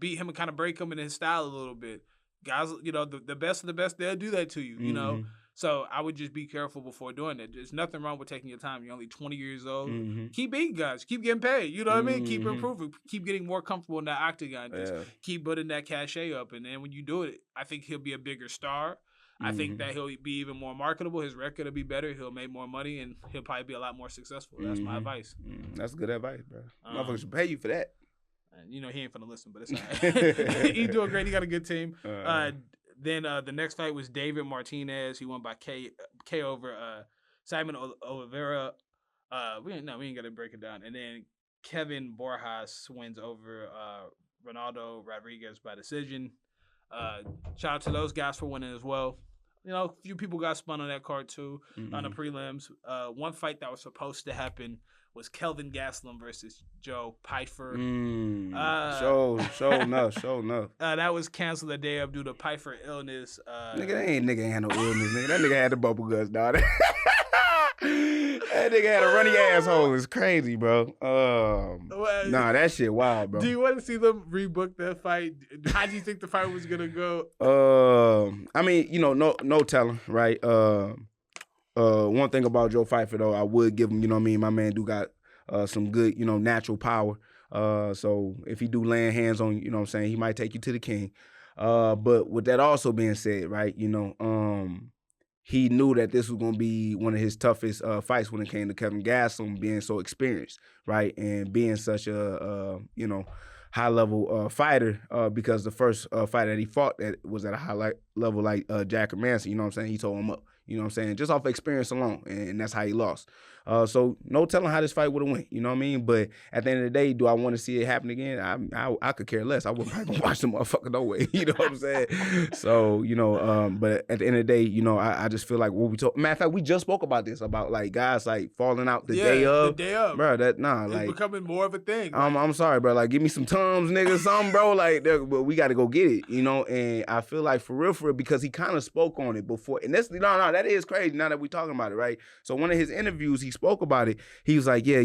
and kind of break him in his style a little bit. Guys, the best of the best, they'll do that to you, So I would just be careful before doing that. There's nothing wrong with taking your time. You're only 20 years old. Keep beating guys. Keep getting paid. You know what I mean? Keep improving. Keep getting more comfortable in that octagon. Just keep building that cachet up. And then when you do it, I think he'll be a bigger star. I think that he'll be even more marketable. His record will be better. He'll make more money, and he'll probably be a lot more successful. That's my advice. That's good advice, bro. Motherfuckers should pay you for that. He ain't finna listen, but it's all right. He's doing great. He got a good team. Then the next fight was David Martinez. He won by K over Simon Oliveira. We ain't got to break it down. And then Kevin Borjas wins over Ronaldo Rodriguez by decision. Shout out to those guys for winning as well. A few people got spun on that card too on the prelims. One fight that was supposed to happen was Kelvin Gastelum versus Joe Pyfer. Show enough. That was canceled the day of due to Pyfer illness. Nigga ain't had no illness, nigga. That nigga had the bubble guts, dog. That nigga had a runny asshole. It's crazy, bro. Nah, that shit wild, bro. Do you want to see them rebook that fight? How do you think the fight was gonna go? I mean, no telling, right? One thing about Joe Pyfer, though, I would give him, my man do got some good, natural power. So if he do land hands on, he might take you to the king. But with that also being said, right, he knew that this was going to be one of his toughest fights when it came to Kevin Gastelum being so experienced, right, and being such a, high-level fighter because the first fight that he fought that was at a high level like Jack Manson, he told him up. Just off experience alone, and that's how he lost. So no telling how this fight would have went, But at the end of the day, do I want to see it happen again? I could care less. I wouldn't probably watch the motherfucker no way. You know what I'm saying? So, but at the end of the day, I just feel like what we talk. Matter of fact, we just spoke about this, about like guys like falling out the day of. The day of. Bro, it's becoming more of a thing. I'm sorry, bro. Like, give me some Tums, nigga, something, bro. Like, but we got to go get it, and I feel like for real, because he kind of spoke on it before. And that is crazy now that we're talking about it, right? So one of his interviews, he spoke about it. He was like, yeah,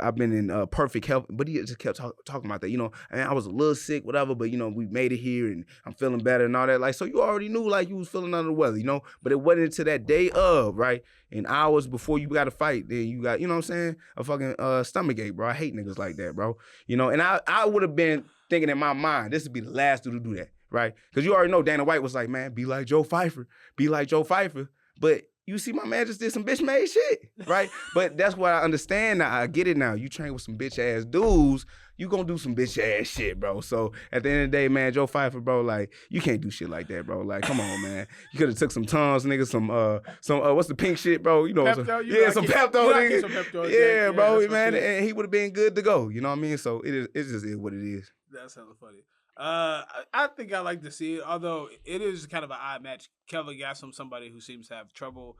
I've been in perfect health, but he just kept talking about that, I was a little sick, whatever, but, we made it here and I'm feeling better and all that. Like, so you already knew, like, you was feeling under the weather, but it wasn't until that day of, right? And hours before you got to fight, then you got, a fucking stomach ache, bro. I hate niggas like that, bro. And I would have been thinking in my mind, this would be the last dude to do that, right? Because you already know Dana White was like, man, be like Joe Pyfer. Be like Joe Pyfer. But you see my man just did some bitch made shit, right? But that's what I understand now. I get it now. You train with some bitch ass dudes, you gonna do some bitch ass shit, bro. So at the end of the day, man, Joe Pyfer, bro, like you can't do shit like that, bro. Like, come on, man. You could have took some Tums, nigga, some what's the pink shit, bro? You know, Pepto, some Pepto, nigga. Some Pepto, yeah, bro, man, and he would have been good to go. You know what I mean? So it just is what it is. That's hella funny. I think I like to see it, although it is kind of an odd match. Kelvin Gastelum, somebody who seems to have trouble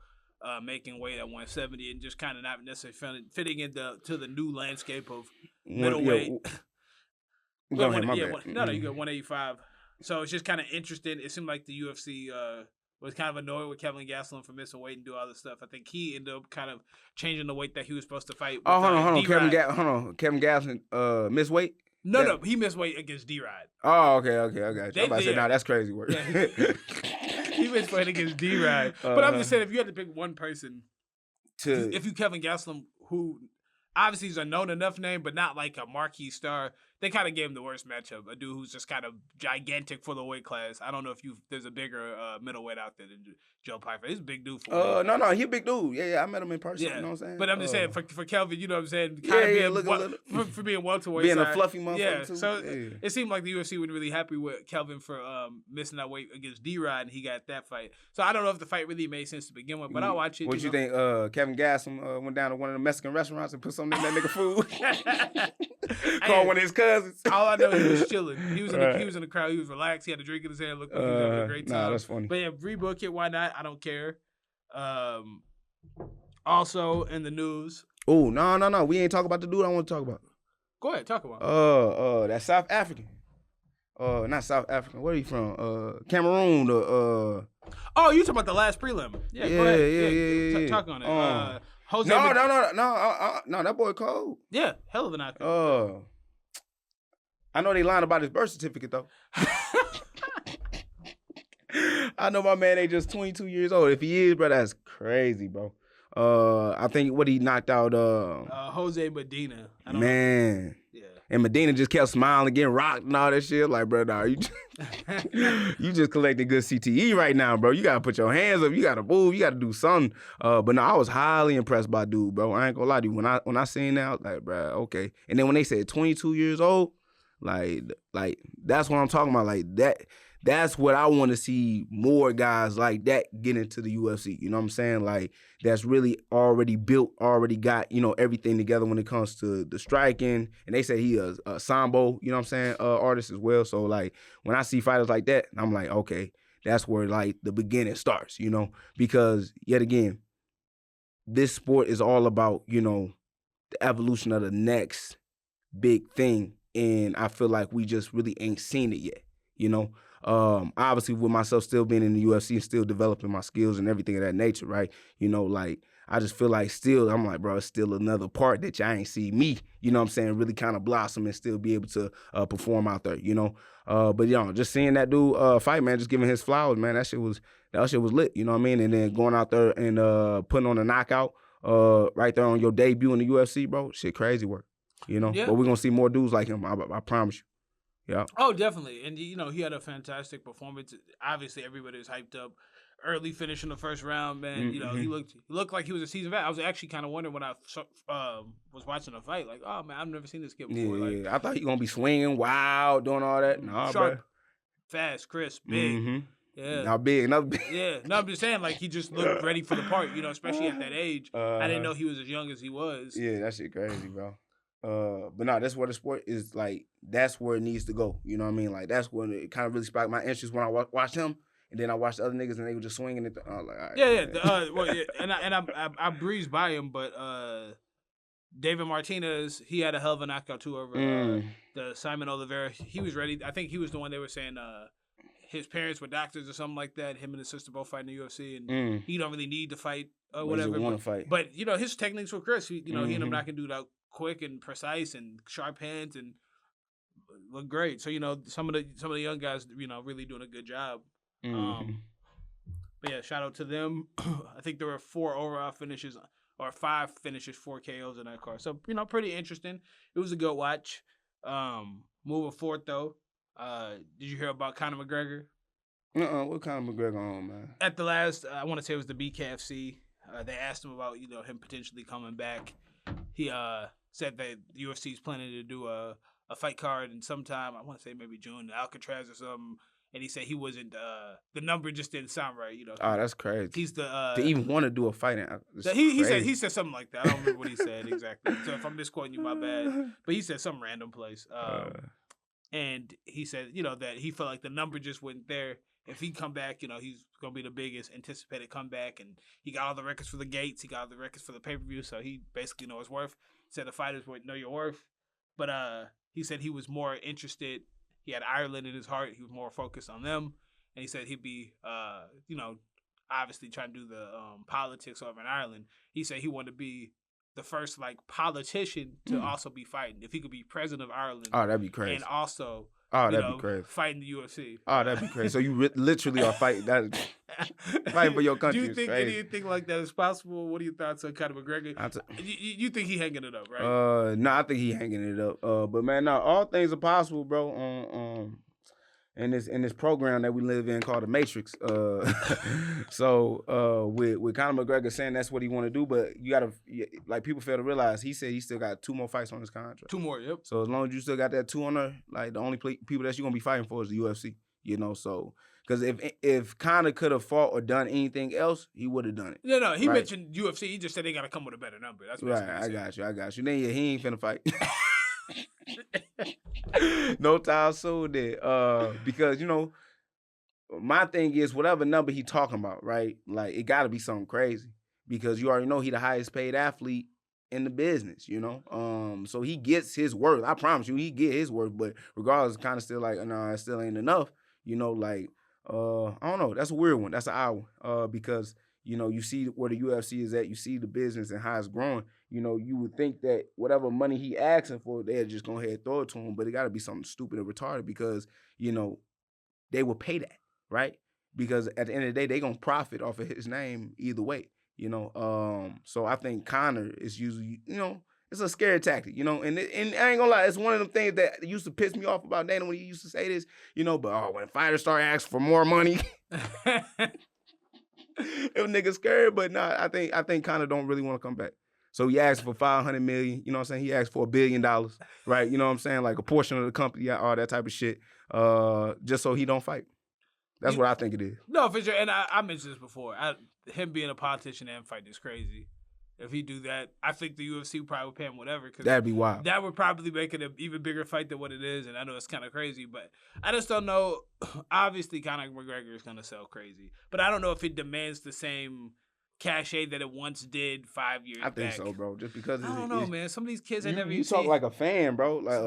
making weight at 170 and just kind of not necessarily fitting into the new landscape of middleweight. Go ahead, my bad. No, you got 185. So it's just kind of interesting. It seemed like the UFC was kind of annoyed with Kelvin Gastelum for missing weight and do all this stuff. I think he ended up kind of changing the weight that he was supposed to fight. Hold on. Kevin Gastelum missed weight? No, he missed weight against D-Rod. Oh, okay, I got you. I'm about to say, nah, that's crazy work. Yeah, he missed weight against D-Rod. But I'm just saying, if you had to pick one person, if you Kevin Gastelum, who obviously is a known enough name, but not like a marquee star, they kind of gave him the worst matchup. A dude who's just kind of gigantic for the weight class. I don't know if there's a bigger middleweight out there than Joe Pyfer. He's a big dude for No, he a big dude. Yeah, I met him in person. Yeah. You know what I'm saying? But I'm just saying, for Kelvin, you know what I'm saying? For being welterweight. Being a fluffy motherfucker, yeah, too. So it seemed like the UFC was really happy with Kelvin for missing that weight against D-Rod, and he got that fight. So I don't know if the fight really made sense to begin with, but I'll watch it. What you think? Kevin Gastelum went down to one of the Mexican restaurants and put something in that nigga food? Called one of his cousins. All I know, he was chilling. He was in the crowd. He was relaxed. He had a drink in his hand. Looked like he was having a great time. Nah, that's funny. But yeah, rebook it. Why not? I don't care. Also in the news. Oh, no. We ain't talking about the dude I want to talk about. Go ahead, talk about it. That's South African. Not South African. Where are you from? Cameroon. Oh, you talking about the last prelim? Yeah, go ahead. Yeah. Talk on it. Jose. No. That boy cold. Yeah, hell of a knockout. I know they lying about his birth certificate though. I know my man ain't just 22 years old. If he is, bro, that's crazy, bro. I think what he knocked out. Jose Medina. Man. Know. Yeah. And Medina just kept smiling, getting rocked and all that shit. Like, bro, nah, you just collecting good CTE right now, bro. You gotta put your hands up. You gotta move. You gotta do something. But no, I was highly impressed by dude, bro. I ain't gonna lie to you. When I seen that, I was like, bro, okay. And then when they said 22 years old, like that's what I'm talking about. Like that's what I want to see, more guys like that get into the UFC. You know what I'm saying? Like that's really already built, already got, everything together when it comes to the striking. And they say he is a sambo, you know what I'm saying, artist as well. So like when I see fighters like that, I'm like, okay, that's where like the beginning starts, because yet again, this sport is all about, the evolution of the next big thing. And I feel like we just really ain't seen it yet, obviously with myself still being in the UFC and still developing my skills and everything of that nature, right? Like I just feel like still, I'm like, bro, it's still another part that y'all ain't see me, really kind of blossom and still be able to perform out there, But just seeing that dude fight, man, just giving his flowers, man, that shit was lit, you know what I mean? And then going out there and putting on a knockout right there on your debut in the UFC, bro, shit crazy work, Yeah. But we're gonna see more dudes like him, I promise you. Yeah. Oh, definitely. And, he had a fantastic performance. Obviously, everybody was hyped up. Early finish in the first round, man. Mm-hmm. He looked like he was a seasoned vet. I was actually kind of wondering when I was watching the fight, like, oh, man, I've never seen this kid before. Yeah, like, I thought he going to be swinging, wild, doing all that. Nah, sharp, bro. fast, crisp, big. Mm-hmm. Yeah. Not big. Yeah. No, I'm just saying, like, he just looked ready for the part, especially at that age. I didn't know he was as young as he was. Yeah, that shit crazy, bro. But no, that's where the sport is, like, that's where it needs to go. You know what I mean? Like, that's when it kind of really sparked my interest when I watched him, and then I watched the other niggas and they were just swinging it. I was like, all right, And I breezed by him, but David Martinez, he had a hell of a knockout too over the Simon Oliveira. He was ready. I think he was the one they were saying his parents were doctors or something like that. Him and his sister both fight in the UFC, and he don't really need to fight or whatever. Want to fight. But his techniques were crisp. He ended up knocking dude out quick and precise and sharp hands and look great. So some of the young guys really doing a good job. But yeah, shout out to them. I think there were 4 overall finishes or 5 finishes, 4 KOs in that card. So pretty interesting. It was a good watch. Moving forward though, did you hear about Conor McGregor? What kind of McGregor on, man? At the last, I want to say it was the BKFC. They asked him about him potentially coming back. He said that the UFC is planning to do a fight card in sometime. I want to say maybe June, Alcatraz or something. And he said he wasn't. The number just didn't sound right. Oh, that's crazy. He's the to even want to do a fight. He said something like that. I don't remember what he said exactly. So if I'm misquoting you, my bad. But he said some random place. And he said that he felt like the number just wasn't there. If he come back, he's gonna be the biggest anticipated comeback, and he got all the records for the gates. He got all the records for the pay-per-view, so he basically knows his worth. Said the fighters would know your worth, but he said he was more interested. He had Ireland in his heart. He was more focused on them, and he said he'd be, obviously trying to do the politics over in Ireland. He said he wanted to be the first politician to also be fighting. If he could be president of Ireland, that'd be crazy, and also. That'd be crazy. Fighting the UFC. That'd be crazy. So you literally are fighting for your country. Do you think anything like that is possible? What are your thoughts on Conor McGregor? You think he hanging it up, right? No, I think he hanging it up. But man, no, all things are possible, bro. In this program that we live in called the Matrix. So with Conor McGregor saying that's what he want to do, but you gotta people fail to realize he said he still got 2 more fights on his contract. 2 more, yep. So as long as you still got that 2 on there, the only people that you're gonna be fighting for is the UFC. So because if Conor could have fought or done anything else, he would have done it. No, he mentioned UFC. He just said they gotta come with a better number. That's what I got you. Then he ain't finna fight. No time soon then. Because my thing is whatever number he talking about, right? It gotta be something crazy. Because you already know he the highest paid athlete in the business, So he gets his worth. I promise you, he get his worth, but regardless, kind of still it still ain't enough. I don't know. That's a weird one. That's an odd one. Because you see where the UFC is at, you see the business and how it's growing. You would think that whatever money he asking for, they're just go ahead and throw it to him, but it got to be something stupid and retarded because, they will pay that, right? Because at the end of the day, they going to profit off of his name either way, So I think Conor is usually, it's a scary tactic, and I ain't gonna lie, it's one of them things that used to piss me off about Dana when he used to say this, but when fighters start asking for more money, it was niggas scared, but nah, I think Conor don't really want to come back. So he asked for $500 million, you know what I'm saying? He asked for $1 billion, right? You know what I'm saying? Like a portion of the company, all that type of shit, just so he don't fight. That's what I think it is. No, for sure. And I mentioned this before. Him being a politician and fighting is crazy. If he do that, I think the UFC would probably pay him whatever. Cause that'd be wild. That would probably make it an even bigger fight than what it is. And I know it's kind of crazy, but I just don't know. Obviously, Conor McGregor is going to sell crazy. But I don't know if it demands the same cachet that it once did 5 years back. I think so, bro. Just because I don't know, man. Some of these kids ain't never you talk like a fan, bro. Like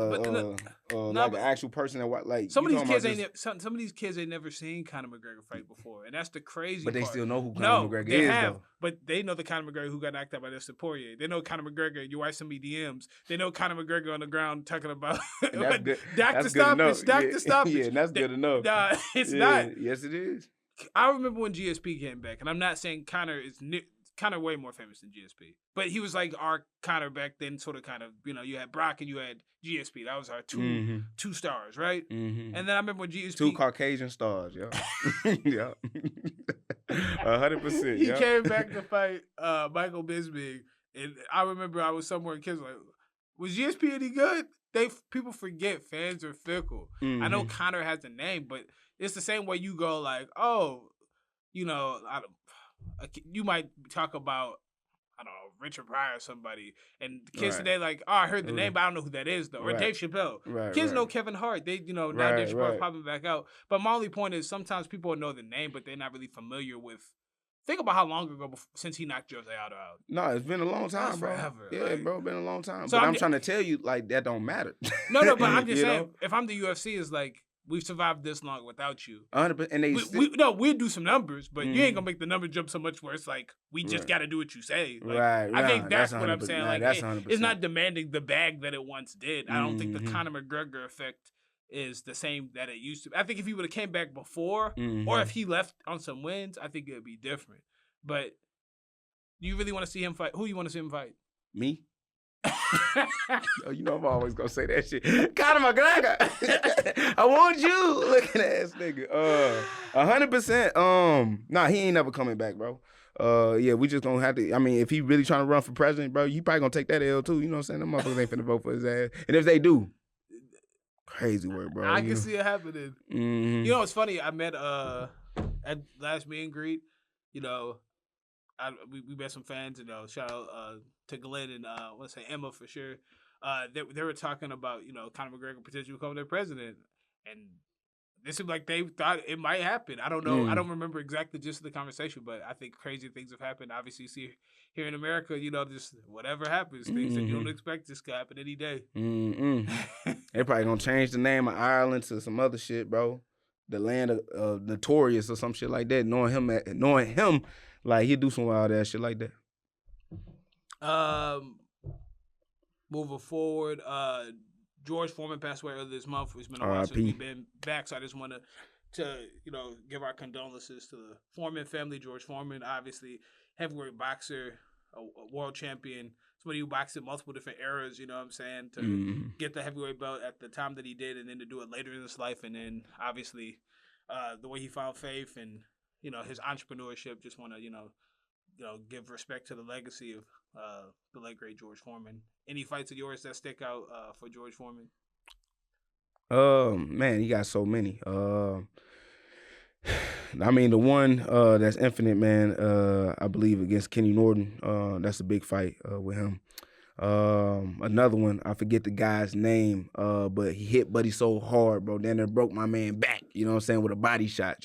an actual person that some of these kids some of these kids ain't never seen Conor McGregor fight before, and that's the crazy. But they part. still know who Conor McGregor is, though. But they know the Conor McGregor who got knocked out by Dustin Poirier. They know Conor McGregor. You wife some DMs. They know Conor McGregor on the ground talking about that's good. Doctor Stoppage. Doctor Stoppage. Yeah, and that's good enough. Nah, it's not. Yes, it is. I remember when GSP came back, and I'm not saying Conor is Conor way more famous than GSP, but he was like our Conor back then. Sort of, you had Brock and you had GSP. That was our two stars, right? Mm-hmm. And then I remember when GSP 2 Caucasian stars, yeah, yeah, 100%. He came back to fight Michael Bisping, and I remember I was somewhere and kids were like, was GSP any good? People forget fans are fickle. Mm-hmm. I know Conor has a name, but it's the same way you go like, you might talk about, I don't know, Richard Pryor or somebody, and kids today like, I heard the name, but I don't know who that is though. Or Dave Chappelle. Kids know Kevin Hart. They, now Dave Chappelle's popping back out. But my only point is sometimes people know the name, but they're not really familiar with. Think about how long ago since he knocked Jose Aldo out. No, it's been a long time, bro. Forever. Yeah, bro, been a long time. So but I'm trying to tell you, that don't matter. No, but I'm just saying, if I'm the UFC, it's like, we've survived this long without you. 100%. And we'll do some numbers, but you ain't gonna make the number jump so much where it's like we just got to do what you say. Like, I think that's what I'm saying. Like, it's not demanding the bag that it once did. I don't think the Conor McGregor effect is the same that it used to. I think if he would have came back before, or if he left on some wins, I think it would be different. But do you really want to see him fight? Who you want to see him fight? Me? Oh, you know I'm always gonna say that shit. Conor McGregor. I want you. Looking ass nigga. 100%. Nah, he ain't never coming back, bro. Yeah, we just gonna have to. I mean, if he really trying to run for president, bro, you probably gonna take that L too. You know what I'm saying? Them motherfuckers ain't finna vote for his ass. And if they do, crazy work, bro. I can see it happening. Mm-hmm. You know, it's funny. I met at last meet and greet. You know, we met some fans. You know, shout out to Glenn and let's say Emma for sure. They were talking about Conor McGregor potentially becoming their president, and this seemed like they thought it might happen. I don't know. I don't remember exactly just the conversation, but I think crazy things have happened. Obviously, you see here in America, just whatever happens, things that you don't expect just could happen any day. They probably gonna change the name of Ireland to some other shit, bro. The land of Notorious or some shit like that. Knowing him, like he'd do some wild ass shit like that. Moving forward, George Foreman passed away earlier this month. It's been a while since we've been back, so I just want to give our condolences to the Foreman family. George Foreman, obviously heavyweight boxer, a world champion, somebody who boxed in multiple different eras. You know what I'm saying? To get the heavyweight belt at the time that he did, and then to do it later in his life, and then obviously the way he found faith and his entrepreneurship. Just want to give respect to the legacy of the late great George Foreman. Any fights of yours that stick out for George Foreman? Man, he got so many. I mean, the one that's infinite, man. I believe against Kenny Norton. That's a big fight with him. Another one, I forget the guy's name, but he hit Buddy so hard, bro. Then it broke my man back. You know what I'm saying, with a body shot.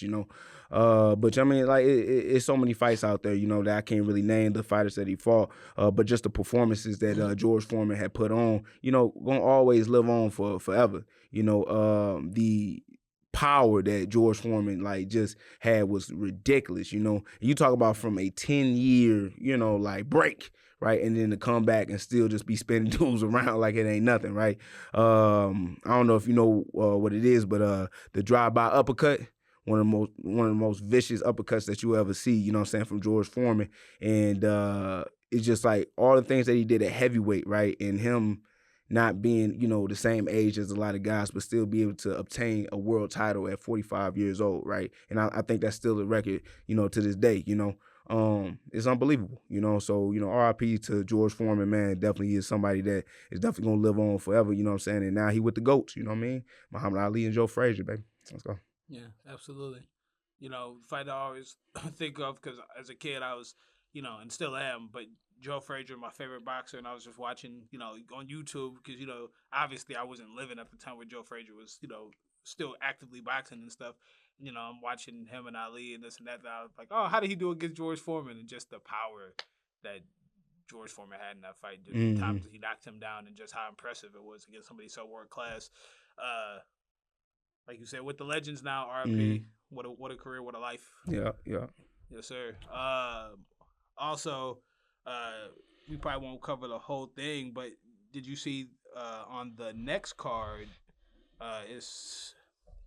But I mean, like it's so many fights out there, that I can't really name the fighters that he fought. But just the performances that George Foreman had put on, gonna always live on forever. The power that George Foreman just had was ridiculous. You talk about from a 10-year, break. Right, and then to come back and still just be spinning dudes around like it ain't nothing, right? I don't know if you know what it is, but the drive-by uppercut, one of the most vicious uppercuts that you ever see, you know what I'm saying, from George Foreman. And it's just like all the things that he did at heavyweight, right? And him not being, the same age as a lot of guys, but still be able to obtain a world title at 45 years old, right? And I think that's still a record, to this day, it's unbelievable, So, RIP to George Foreman, man, definitely is somebody that is definitely going to live on forever, you know what I'm saying? And now he with the GOATs, you know what I mean? Muhammad Ali and Joe Frazier, baby. Let's go. Yeah, absolutely. Fight I always think of, because as a kid I was, and still am, but Joe Frazier, my favorite boxer, and I was just watching, on YouTube, because, obviously I wasn't living at the time where Joe Frazier was, still actively boxing and stuff. I'm watching him and Ali and this and that. And I was like, oh, how did he do against George Foreman? And just the power that George Foreman had in that fight. Just the times he knocked him down and just how impressive it was against somebody so world class. Like you said, with the legends now, RIP. What a career, what a life. Yeah. Yes, sir. Also, we probably won't cover the whole thing, but did you see on the next card, it's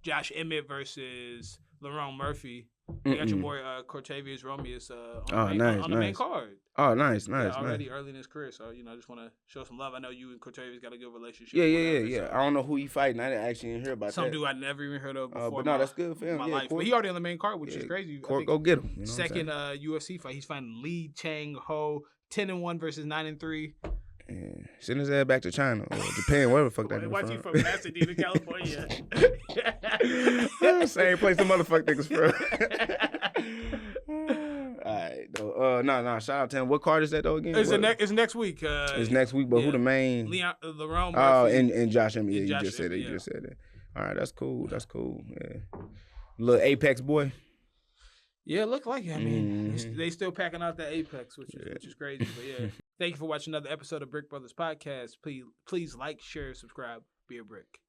Josh Emmett versus Lerone Murphy. You got your boy Cortavious Romeus on the main card. Oh, nice. Already early in his career, so I just want to show some love. I know you and Cortavious got a good relationship. Yeah. I don't know who he fighting. I actually didn't hear about that. Some dude I never even heard of before. But no, that's good for him. My life. But he already on the main card, which is crazy. Court, go get him. Second UFC fight. He's fighting Lee Chang Ho, 10-1 versus 9-3. And send his ass back to China or Japan, wherever the fuck that Why you from Pasadena, California? Same place the motherfucker niggas from. All right, though. No. Shout out to him. What card is that though again? It's next week. It's next week, but who the main? Lerone Murphy. Oh, and Josh Emmett. Yeah, Josh you just said it. Emmett, You just said it. All right, that's cool. Yeah. Little Apex boy. Yeah, look like it. I mean, they still packing out the Apex, which is crazy. But yeah, thank you for watching another episode of Brick Brothers Podcast. Please like, share, subscribe. Be a brick.